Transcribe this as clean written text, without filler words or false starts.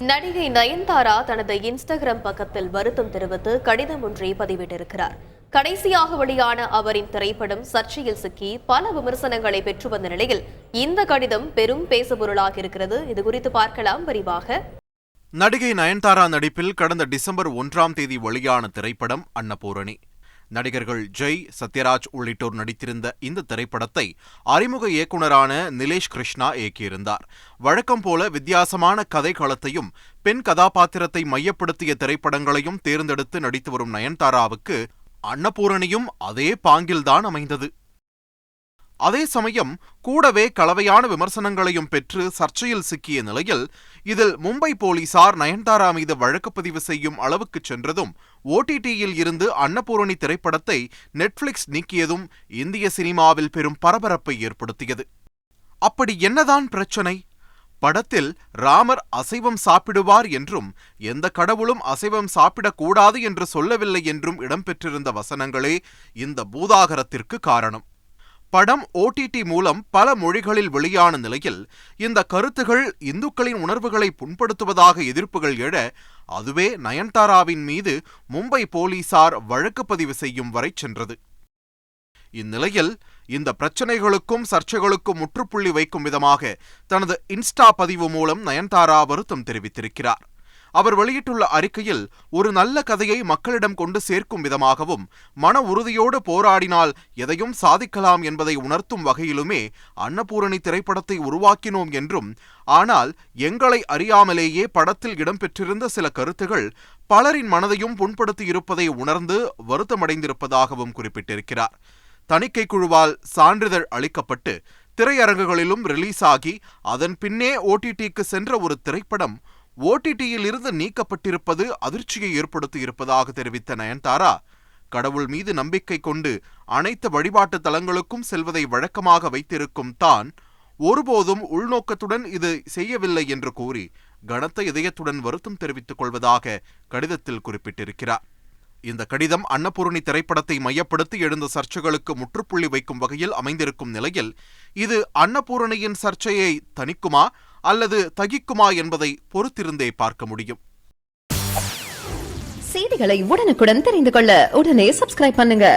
நடிகை நயன்தாரா தனது இன்ஸ்டாகிராம் பக்கத்தில் வருத்தம் தெரிவித்து கடிதம் ஒன்றை பதிவிட்டிருக்கிறார். கடைசியாக வெளியான அவரின் திரைப்படம் சர்ச்சையில் சிக்கி பல விமர்சனங்களை பெற்று வந்த நிலையில் இந்த கடிதம் பெரும் பேசுபொருளாக இருக்கிறது. இதுகுறித்து பார்க்கலாம் விரிவாக. நடிகை நயன்தாரா நடிப்பில் கடந்த டிசம்பர் 1ஆம் தேதி வெளியான திரைப்படம் அன்னபூரணி. நடிகர்கள் ஜெய், சத்யராஜ் உள்ளிட்டோர் நடித்திருந்த இந்த திரைப்படத்தை அறிமுக இயக்குநரான நிலேஷ் கிருஷ்ணா இயக்கியிருந்தார். வழக்கம் போல வித்தியாசமான கதைக்களத்தையும் பெண் கதாபாத்திரத்தை மையப்படுத்திய திரைப்படங்களையும் தேர்ந்தெடுத்து நடித்து வரும் நயன்தாராவுக்கு அன்னபூரணியும் அதே பாங்கில்தான் அமைந்தது. அதே சமயம் கூடவே கலவையான விமர்சனங்களையும் பெற்று சர்ச்சையில் சிக்கிய நிலையில் இதில் மும்பை போலீசார் நயன்தாரா மீது வழக்கு பதிவு செய்யும் அளவுக்கு சென்றதும் OTTயில் இருந்து அன்னபூரணி திரைப்படத்தை நெட்ஃபிளிக்ஸ் நீக்கியதும் இந்திய சினிமாவில் பெரும் பரபரப்பை ஏற்படுத்தியது. அப்படி என்னதான் பிரச்சனை? படத்தில் ராமர் அசைவம் சாப்பிடுவார் என்றும் எந்த கடவுளும் அசைவம் சாப்பிடக்கூடாது என்று சொல்லவில்லை என்றும் இடம்பெற்றிருந்த வசனங்களே இந்த பூதாகரத்திற்கு காரணம். படம் OTT மூலம் பல மொழிகளில் வெளியான நிலையில் இந்த கருத்துகள் இந்துக்களின் உணர்வுகளை புண்படுத்துவதாக எதிர்ப்புகள் எழ அதுவே நயன்தாராவின் மீது மும்பை போலீசார் வழக்கு பதிவு செய்யும் வரை சென்றது. இந்நிலையில் இந்த பிரச்சனைகளுக்கும் சர்ச்சைகளுக்கும் முற்றுப்புள்ளி வைக்கும் விதமாக தனது இன்ஸ்டா பதிவு மூலம் நயன்தாரா வருத்தம் தெரிவித்திருக்கிறார். அவர் வெளியிட்டுள்ள அறிக்கையில் ஒரு நல்ல கதையை மக்களிடம் கொண்டு சேர்க்கும் விதமாகவும் மன உறுதியோடு போராடினால் எதையும் சாதிக்கலாம் என்பதை உணர்த்தும் வகையிலுமே அன்னபூரணி திரைப்படத்தை உருவாக்கினோம் என்றும், ஆனால் எங்களை அறியாமலேயே படத்தில் இடம்பெற்றிருந்த சில கருத்துகள் பலரின் மனதையும் புண்படுத்தி இருப்பதை உணர்ந்து வருத்தமடைந்திருப்பதாகவும் குறிப்பிட்டிருக்கிறார். தணிக்கை குழுவால் சான்றிதழ் அளிக்கப்பட்டு திரையரங்குகளிலும் ரிலீஸ் ஆகி அதன் பின்னே OTTக்கு சென்ற ஒரு திரைப்படம் OTTயில் இருந்து நீக்கப்பட்டிருப்பது அதிர்ச்சியை ஏற்படுத்தி இருப்பதாக தெரிவித்த நயன்தாரா, கடவுள் மீது நம்பிக்கை கொண்டு அனைத்து வழிபாட்டு தலங்களுக்கும் செல்வதை வழக்கமாக வைத்திருக்கும் தான் ஒருபோதும் உள்நோக்கத்துடன் இது செய்யவில்லை என்று கூறி கனத்த இதயத்துடன் வருத்தம் தெரிவித்துக் கொள்வதாக கடிதத்தில் குறிப்பிட்டிருக்கிறார். இந்த கடிதம் அன்னபூரணி திரைப்படத்தை மையப்படுத்தி எழுந்த சர்ச்சைகளுக்கு முற்றுப்புள்ளி வைக்கும் வகையில் அமைந்திருக்கும் நிலையில் இது அன்னபூரணியின் சர்ச்சையை தணிக்குமா அல்லது தகிக்குமா என்பதை பொறுத்திருந்தே பார்க்க முடியும். செய்திகளை உடனுக்குடன் தெரிந்து கொள்ள உடனே சப்ஸ்கிரைப் பண்ணுங்க.